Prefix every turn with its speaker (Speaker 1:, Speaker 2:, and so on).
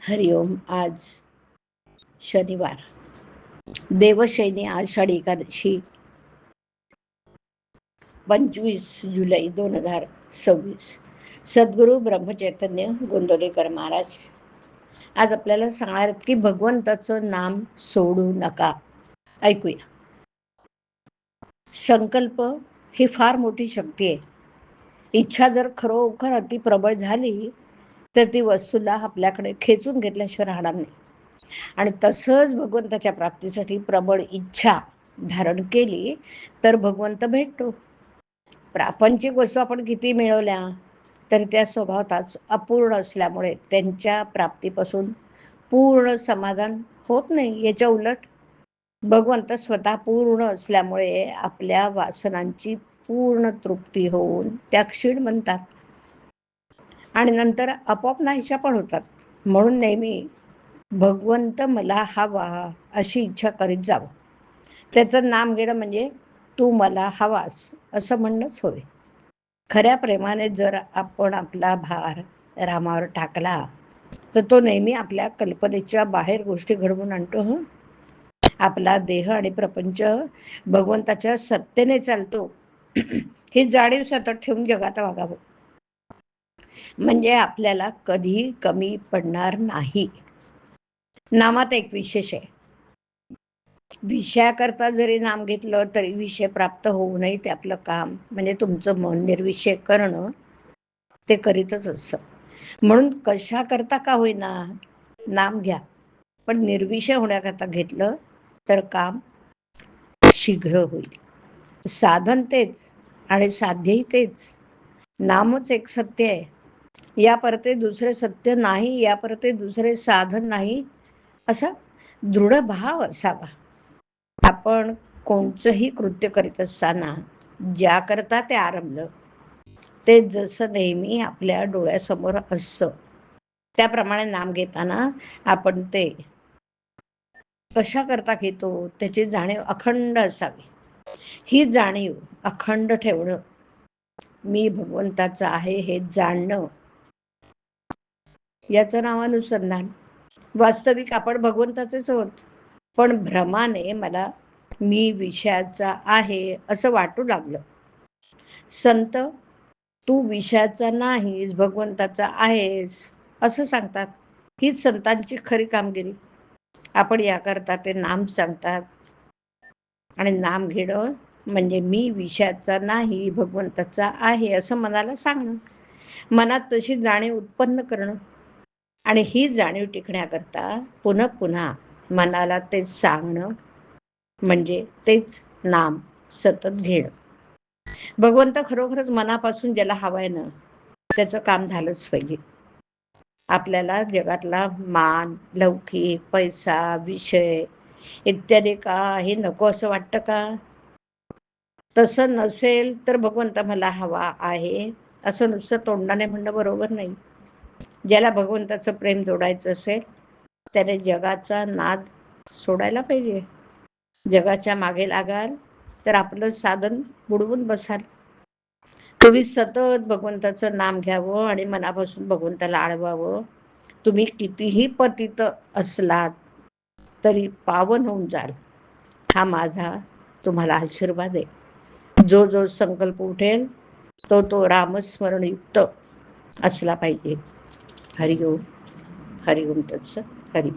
Speaker 1: हरिओम. आज शनिवार, देवशैनी आषाढी एकादशी, 25 जुलै 2026. सद्गुरू ब्रह्मचैतन्य गोंदवलेकर महाराज आज आपल्याला सांगणार आहेत की भगवंताचं नाम सोडू नका. ऐकूया. संकल्प ही फार मोठी शक्ती आहे. इच्छा जर खरोखर अति प्रबळ झाली तर ती वस्तूला आपल्याकडे खेचून घेतल्याशिवाय राहणार नाही. आणि तसंच भगवंताच्या प्राप्तीसाठी प्रबळ इच्छा धारण केली तर भगवंत भेटतो. प्रापंचिक वस्तू आपण किती मिळवल्या तर त्या स्वभावतःच अपूर्ण असल्यामुळे त्यांच्या प्राप्तीपासून पूर्ण समाधान होत नाही. याच्या उलट भगवंत स्वतः पूर्ण असल्यामुळे आपल्या वासनांची पूर्ण तृप्ती होऊन त्या क्षीण बनतात आणि नंतर आपोआप नाहीशा पण होतात. म्हणून नेहमी भगवंत मला हवा अशी इच्छा करीत जावं. त्याचं नाम घेणं म्हणजे तू मला हवास असं म्हणणंच होय. खऱ्या प्रेमाने जर आपण आपला भार रामावर टाकला तर तो नेहमी आपल्या कल्पनेच्या बाहेर गोष्टी घडवून आणतो. आपला देह आणि प्रपंच भगवंताच्या सत्तेने चालतो ही जाणीव सतत ठेवून जगात वागावं. म्हणजे आपल्याला कधी कमी पडणार नाही. नामात एक विशेष आहे. विषयाकरता जरी नाम घेतलं तरी विषय प्राप्त होऊ नये ते आपलं काम. म्हणजे तुमचं मन निर्विषय करणं ते करीतच असतं. म्हणून कशा करता का होईना नाम घ्या, पण निर्विषय होण्याकरता घेतलं तर काम शीघ्र होईल. साधन तेच आणि साध्यही तेच. नामच एक सत्य आहे. या परते दुसरे सत्य नाही, या परते दुसरे साधन नाही, असा दृढ भाव असावा. आपण कोणचंही कृत्य करीत असताना ज्या करता ते आरंभलं ते जसं नेहमी आपल्या डोळ्यासमोर असतं त्याप्रमाणे नाम घेताना आपण ते कशा करता घेतो त्याची जाणीव अखंड असावी. ही जाणीव अखंड ठेवणं, मी भगवंताचं आहे हे जाणणं, याचं नाव अनुसंधान. वास्तविक आपण भगवंताचेच आहोत, पण भ्रमाने मला मी विषयाचा आहे असं वाटू लागलं. संत तू विषयाचा नाहीस भगवंताचा आहेस असं सांगतात. हीच संतांची खरी कामगिरी. आपण याकरता ते नाम सांगतात आणि नाम घेणं म्हणजे मी विषयाचा नाही भगवंताचा आहे असं मनाला सांगणं, मनात तशी जाणीव उत्पन्न करणं आणि ही जाणीव टिकण्याकरता पुन्हा पुन्हा मनाला ते सांगणं म्हणजे तेच नाम सतत घेणं. भगवंत खरोखरच मनापासून ज्याला हवाय ना त्याचं काम झालंच पाहिजे. आपल्याला जगातला मान, लौकिक, पैसा, विषय इत्यादी काही नको असं वाटतं का? तसं नसेल तर भगवंत मला हवा आहे असं नुसतं तोंडाने म्हणणं बरोबर नाही. ज्याला भगवंताचं प्रेम जोडायचं असेल त्याने जगाचा नाद सोडायला पाहिजे. जगाच्या मागे लागाल तर आपलं साधन बुडवून बसाल. तुम्ही सतत भगवंताचं नाम घ्यावं आणि मनापासून भगवंताला आळवावं. तुम्ही कितीही पतित असलात तरी पावन होऊन जाल, हा माझा तुम्हाला आशीर्वाद आहे. जो जो संकल्प उठेल तो तो रामस्मरणयुक्त असला पाहिजे. हरिओम. हरिओम तत्सत. हरि.